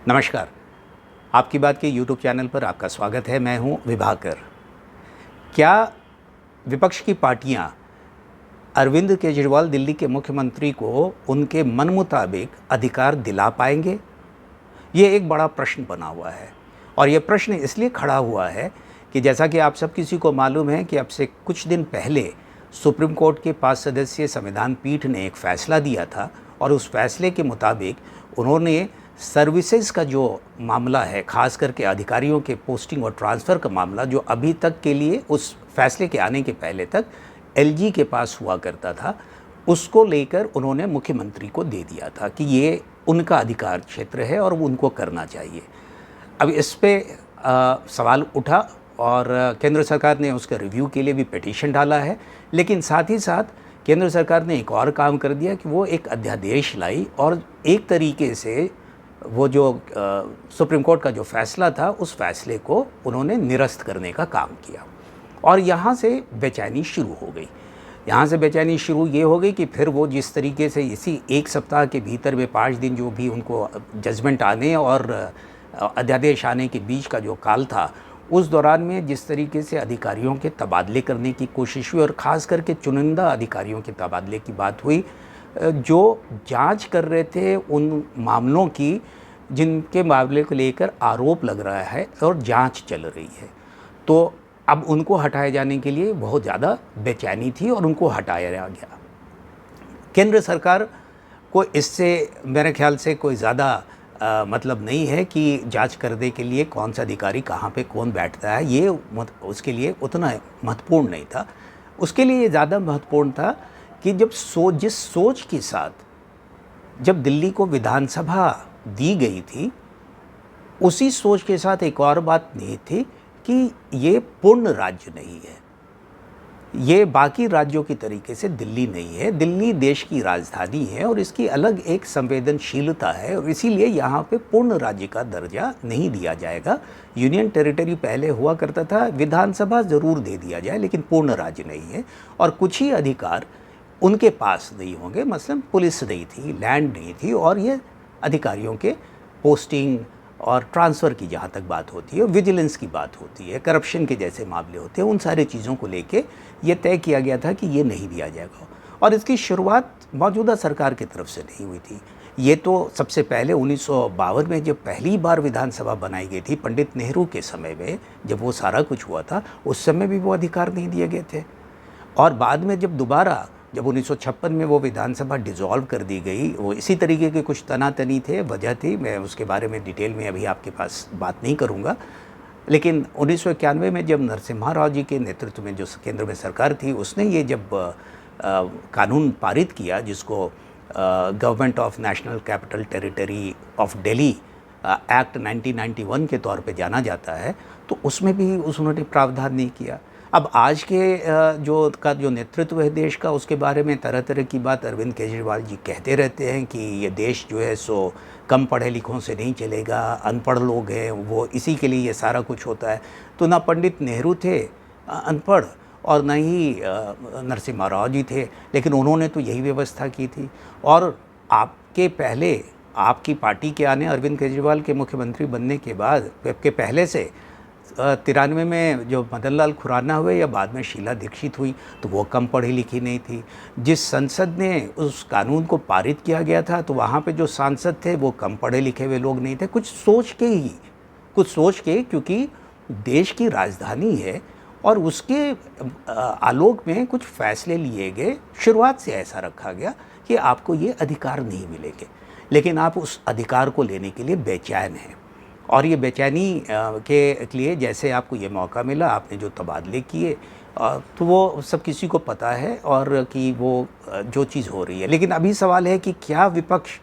नमस्कार। आपकी बात के यूट्यूब चैनल पर आपका स्वागत है। मैं हूं विभाकर। क्या विपक्ष की पार्टियां अरविंद केजरीवाल दिल्ली के मुख्यमंत्री को उनके मन मुताबिक अधिकार दिला पाएंगे? ये एक बड़ा प्रश्न बना हुआ है और ये प्रश्न इसलिए खड़ा हुआ है कि जैसा कि आप सब किसी को मालूम है कि अब से कुछ दिन पहले सुप्रीम कोर्ट के 5 सदस्यीय संविधान पीठ ने एक फ़ैसला दिया था और उस फैसले के मुताबिक उन्होंने सर्विसेज का जो मामला है, खास करके अधिकारियों के पोस्टिंग और ट्रांसफ़र का मामला, जो अभी तक के लिए उस फैसले के आने के पहले तक एलजी के पास हुआ करता था, उसको लेकर उन्होंने मुख्यमंत्री को दे दिया था कि ये उनका अधिकार क्षेत्र है और उनको करना चाहिए। अब इस पे सवाल उठा और केंद्र सरकार ने उसका रिव्यू के लिए भी पिटीशन डाला है, लेकिन साथ ही साथ केंद्र सरकार ने एक और काम कर दिया कि वो एक अध्यादेश लाई और एक तरीके से वो जो सुप्रीम कोर्ट का जो फैसला था उस फैसले को उन्होंने निरस्त करने का काम किया और यहाँ से बेचैनी शुरू हो गई। यहाँ से बेचैनी शुरू ये हो गई कि फिर वो जिस तरीके से इसी एक सप्ताह के भीतर में 5 दिन जो भी उनको जजमेंट आने और अध्यादेश आने के बीच का जो काल था, उस दौरान में जिस तरीके से अधिकारियों के तबादले करने की कोशिश हुई और ख़ास करके चुनिंदा अधिकारियों के तबादले की बात हुई जो जांच कर रहे थे उन मामलों की जिनके मामले को लेकर आरोप लग रहा है और जांच चल रही है। तो अब उनको हटाए जाने के लिए बहुत ज़्यादा बेचैनी थी और उनको हटाया गया। केंद्र सरकार को इससे मेरे ख्याल से कोई ज़्यादा मतलब नहीं है कि जांच करने के लिए कौन सा अधिकारी कहाँ पे कौन बैठता है, ये उसके लिए उतना महत्वपूर्ण नहीं था। उसके लिए ये ज़्यादा महत्वपूर्ण था कि जब जिस सोच के साथ जब दिल्ली को विधानसभा दी गई थी, उसी सोच के साथ एक और बात नहीं थी कि ये पूर्ण राज्य नहीं है, ये बाकी राज्यों की तरीके से दिल्ली नहीं है। दिल्ली देश की राजधानी है और इसकी अलग एक संवेदनशीलता है और इसीलिए यहाँ पे पूर्ण राज्य का दर्जा नहीं दिया जाएगा। यूनियन टेरिटरी पहले हुआ करता था, विधानसभा ज़रूर दे दिया जाए लेकिन पूर्ण राज्य नहीं है और कुछ ही अधिकार उनके पास नहीं होंगे। मसलन पुलिस नहीं थी, लैंड नहीं थी और ये अधिकारियों के पोस्टिंग और ट्रांसफ़र की जहाँ तक बात होती है, विजिलेंस की बात होती है, करप्शन के जैसे मामले होते हैं, उन सारी चीज़ों को लेके ये तय किया गया था कि ये नहीं दिया जाएगा और इसकी शुरुआत मौजूदा सरकार की तरफ से नहीं हुई थी। ये तो सबसे पहले 1952 में जब पहली बार विधानसभा बनाई गई थी, पंडित नेहरू के समय में जब वो सारा कुछ हुआ था, उस समय भी वो अधिकार नहीं दिए गए थे और बाद में जब दोबारा जब 1956 में वो विधानसभा डिसॉल्व कर दी गई, वो इसी तरीके के कुछ तनातनी थे, वजह थी, मैं उसके बारे में डिटेल में अभी आपके पास बात नहीं करूँगा। लेकिन 1991 में जब नरसिम्हा राव जी के नेतृत्व में जो केंद्र में सरकार थी, उसने ये जब कानून पारित किया जिसको government of national capital territory of Delhi act 1991 के तौर पे जाना जाता है, तो उसमें भी उन्होंने प्रावधान नहीं किया। अब आज के जो नेतृत्व है देश का, उसके बारे में तरह तरह की बात अरविंद केजरीवाल जी कहते रहते हैं कि ये देश जो है सो कम पढ़े लिखों से नहीं चलेगा, अनपढ़ लोग हैं वो, इसी के लिए ये सारा कुछ होता है। तो ना पंडित नेहरू थे अनपढ़ और न ही नरसिम्हा राव जी थे, लेकिन उन्होंने तो यही व्यवस्था की थी। और आपके पहले आपकी पार्टी के आने, अरविंद केजरीवाल के मुख्यमंत्री बनने के बाद के पहले से 93 में जो मदन लाल खुराना हुए या बाद में शीला दीक्षित हुई, तो वो कम पढ़ी लिखी नहीं थी। जिस संसद ने उस कानून को पारित किया गया था, तो वहाँ पे जो सांसद थे वो कम पढ़े लिखे हुए लोग नहीं थे। कुछ सोच के क्योंकि देश की राजधानी है और उसके आलोक में कुछ फैसले लिए गए। शुरुआत से ऐसा रखा गया कि आपको ये अधिकार नहीं मिलेंगे, लेकिन आप उस अधिकार को लेने के लिए बेचैन हैं और ये बेचैनी के लिए जैसे आपको ये मौका मिला, आपने जो तबादले किए, तो वो सब किसी को पता है और कि वो जो चीज़ हो रही है। लेकिन अभी सवाल है कि क्या विपक्ष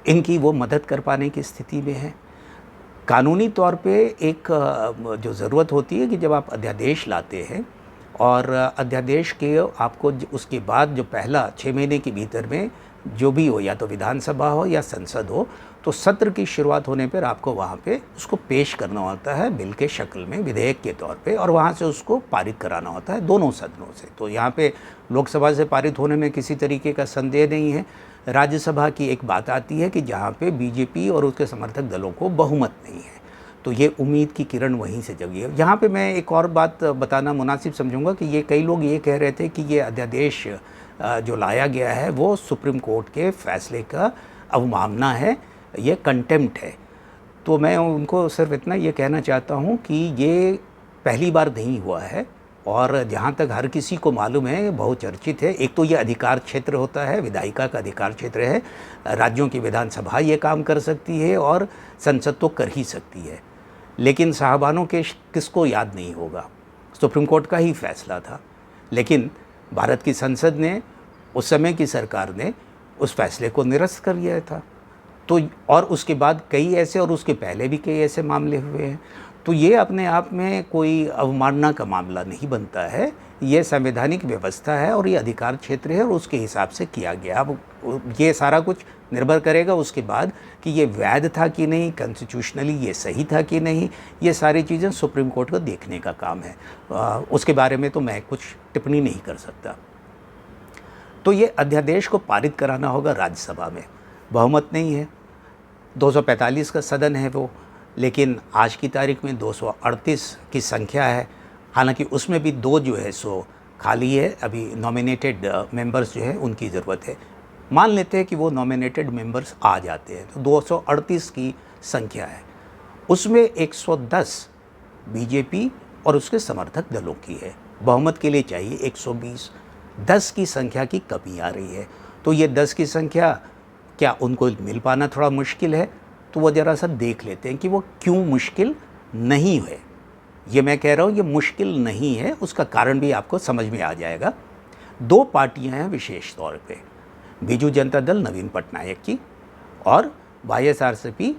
इनकी वो मदद कर पाने की स्थिति में है? कानूनी तौर पे एक जो ज़रूरत होती है कि जब आप अध्यादेश लाते हैं और अध्यादेश के आपको उसके बाद जो पहला 6 महीने के भीतर में जो भी हो, या तो विधानसभा हो या संसद हो, तो सत्र की शुरुआत होने पर आपको वहाँ पे उसको पेश करना होता है बिल के शक्ल में, विधेयक के तौर पे, और वहाँ से उसको पारित कराना होता है दोनों सदनों से। तो यहाँ पे लोकसभा से पारित होने में किसी तरीके का संदेह नहीं है। राज्यसभा की एक बात आती है कि जहाँ पे बीजेपी और उसके समर्थक दलों को बहुमत नहीं है, तो ये उम्मीद की किरण वहीं से जगी है। यहाँ पे मैं एक और बात बताना मुनासिब समझूंगा कि ये कई लोग ये कह रहे थे कि ये अध्यादेश जो लाया गया है वो सुप्रीम कोर्ट के फैसले का अवमानना है, ये कंटेम्प्ट है। तो मैं उनको सिर्फ इतना ये कहना चाहता हूँ कि ये पहली बार नहीं हुआ है, और जहाँ तक हर किसी को मालूम है बहुचर्चित है। एक तो ये अधिकार क्षेत्र होता है, विधायिका का अधिकार क्षेत्र है, राज्यों की विधानसभा ये काम कर सकती है और संसद तो कर ही सकती है। लेकिन साहबानों के किसको याद नहीं होगा, सुप्रीम कोर्ट का ही फैसला था, लेकिन भारत की संसद ने, उस समय की सरकार ने उस फैसले को निरस्त कर दिया था। तो और उसके बाद कई ऐसे, और उसके पहले भी कई ऐसे मामले हुए हैं। तो ये अपने आप में कोई अवमानना का मामला नहीं बनता है, ये संवैधानिक व्यवस्था है और ये अधिकार क्षेत्र है और उसके हिसाब से किया गया। अब ये सारा कुछ निर्भर करेगा उसके बाद कि ये वैध था कि नहीं, कॉन्स्टिट्यूशनली ये सही था कि नहीं, ये सारी चीज़ें सुप्रीम कोर्ट को देखने का काम है। उसके बारे में तो मैं कुछ टिप्पणी नहीं कर सकता। तो ये अध्यादेश को पारित कराना होगा राज्यसभा में, बहुमत नहीं है, 245 का सदन है वो, लेकिन आज की तारीख में 238 की संख्या है। हालांकि उसमें भी 2 जो है सो खाली है, अभी नॉमिनेटेड मेंबर्स जो है उनकी ज़रूरत है। मान लेते हैं कि वो नॉमिनेटेड मेंबर्स आ जाते हैं, तो 238 की संख्या है, उसमें 110 बीजेपी और उसके समर्थक दलों की है। बहुमत के लिए चाहिए 120, 10 की संख्या की कमी आ रही है। तो ये 10 की संख्या क्या उनको मिल पाना थोड़ा मुश्किल है, तो वो ज़रा सा देख लेते हैं कि वो क्यों मुश्किल नहीं है। ये मैं कह रहा हूँ ये मुश्किल नहीं है, उसका कारण भी आपको समझ में आ जाएगा। 2 पार्टियां हैं विशेष तौर पे, बीजू जनता दल नवीन पटनायक की और वाईएसआरसीपी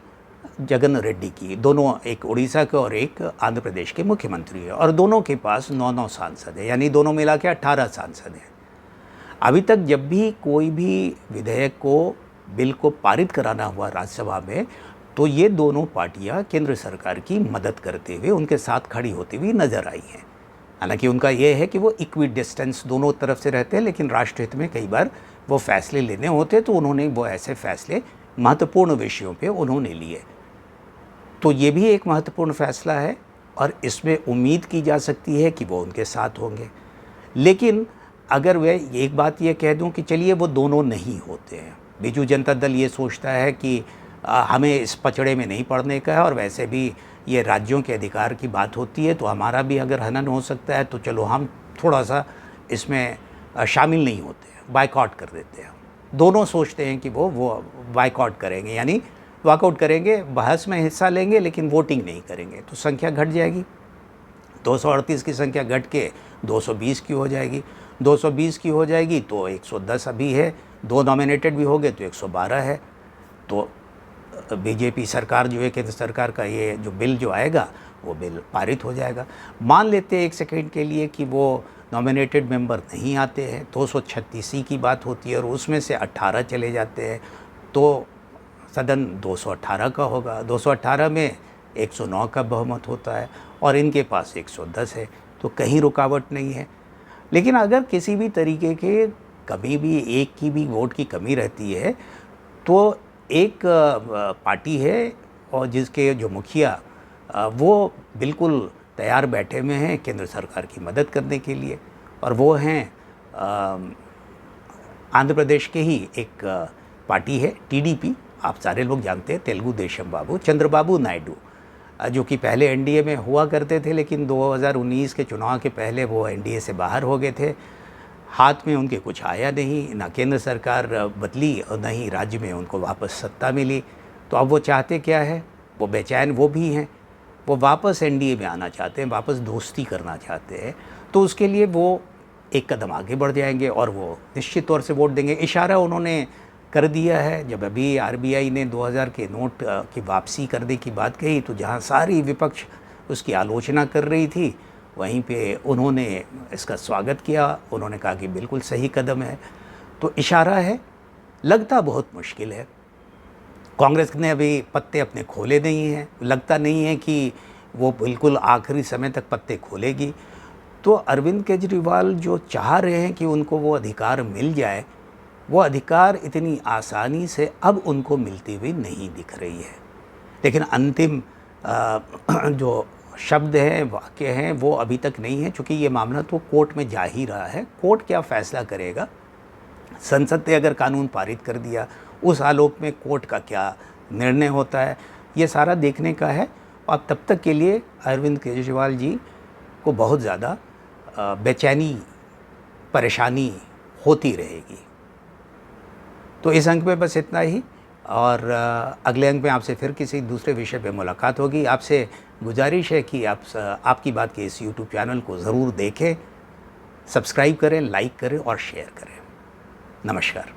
जगन रेड्डी की। दोनों, एक उड़ीसा के और एक आंध्र प्रदेश के मुख्यमंत्री है, और दोनों के पास 9-9 सांसद है, यानी दोनों मिला के 18 सांसद हैं। अभी तक जब भी कोई भी विधेयक को, बिल को पारित कराना हुआ राज्यसभा में, तो ये दोनों पार्टियां केंद्र सरकार की मदद करते हुए, उनके साथ खड़ी होती हुई नज़र आई हैं। हालांकि उनका ये है कि वो इक्वी डिस्टेंस दोनों तरफ से रहते हैं, लेकिन राष्ट्रहित में कई बार वो फैसले लेने होते तो उन्होंने वो ऐसे फैसले महत्वपूर्ण विषयों पे उन्होंने लिए। तो ये भी एक महत्वपूर्ण फैसला है और इसमें उम्मीद की जा सकती है कि वो उनके साथ होंगे। लेकिन अगर वे एक बात ये कह दूं कि चलिए वो दोनों नहीं होते हैं, बीजू जनता दल ये सोचता है कि हमें इस पचड़े में नहीं पड़ने का है, और वैसे भी ये राज्यों के अधिकार की बात होती है तो हमारा भी अगर हनन हो सकता है, तो चलो हम थोड़ा सा इसमें शामिल नहीं होते, बायकॉट कर देते हैं। दोनों सोचते हैं कि वो बायकॉट करेंगे, यानी वॉकआउट करेंगे, बहस में हिस्सा लेंगे लेकिन वोटिंग नहीं करेंगे, तो संख्या घट जाएगी। 238 की संख्या घट के 220 की हो जाएगी, 220 की हो जाएगी तो 110 अभी है, 2 नॉमिनेटेड भी हो गए तो 112 है। तो बीजेपी सरकार जो है, केंद्र सरकार का ये जो बिल जो आएगा वो बिल पारित हो जाएगा। मान लेते हैं एक सेकंड के लिए कि वो नॉमिनेटेड मेंबर नहीं आते हैं, 236 की बात होती है और उसमें से 18 चले जाते हैं, तो सदन 218 का होगा। 218 में 109 का बहुमत होता है और इनके पास 110 है, तो कहीं रुकावट नहीं है। लेकिन अगर किसी भी तरीके के कभी भी एक की भी वोट की कमी रहती है, तो एक पार्टी है और जिसके जो मुखिया वो बिल्कुल तैयार बैठे हुए हैं केंद्र सरकार की मदद करने के लिए, और वो हैं आंध्र प्रदेश के ही एक पार्टी है टीडीपी, आप सारे लोग जानते हैं, तेलुगु देशम बाबू चंद्रबाबू नायडू, जो कि पहले एनडीए में हुआ करते थे, लेकिन 2019 के चुनाव के पहले वो एनडीए से बाहर हो गए थे। हाथ में उनके कुछ आया नहीं, ना केंद्र सरकार बदली और न ही राज्य में उनको वापस सत्ता मिली। तो अब वो चाहते क्या है, वो बेचैन वो भी हैं, वो वापस एनडीए में आना चाहते हैं, वापस दोस्ती करना चाहते हैं। तो उसके लिए वो एक कदम आगे बढ़ जाएंगे और वो निश्चित तौर से वोट देंगे। इशारा उन्होंने कर दिया है। जब अभी आरबीआई ने 2000 के नोट की वापसी करने की बात कही, तो जहां सारी विपक्ष उसकी आलोचना कर रही थी, वहीं पे उन्होंने इसका स्वागत किया। उन्होंने कहा कि बिल्कुल सही कदम है। तो इशारा है, लगता बहुत मुश्किल है, कांग्रेस ने अभी पत्ते अपने खोले नहीं हैं, लगता नहीं है कि वो बिल्कुल आखिरी समय तक पत्ते खोलेगी। तो अरविंद केजरीवाल जो चाह रहे हैं कि उनको वो अधिकार मिल जाए, वो अधिकार इतनी आसानी से अब उनको मिलती हुई नहीं दिख रही है। लेकिन अंतिम जो शब्द हैं, वाक्य हैं, वो अभी तक नहीं है, क्योंकि ये मामला तो कोर्ट में जा ही रहा है। कोर्ट क्या फैसला करेगा, संसद ने अगर कानून पारित कर दिया, उस आलोक में कोर्ट का क्या निर्णय होता है, ये सारा देखने का है। और तब तक के लिए अरविंद केजरीवाल जी को बहुत ज़्यादा बेचैनी, परेशानी होती रहेगी। तो इस अंक में बस इतना ही, और अगले अंक में आपसे फिर किसी दूसरे विषय पे मुलाकात होगी। आपसे गुजारिश है कि आप आपकी बात के इस यूट्यूब चैनल को ज़रूर देखें, सब्सक्राइब करें, लाइक करें और शेयर करें। नमस्कार।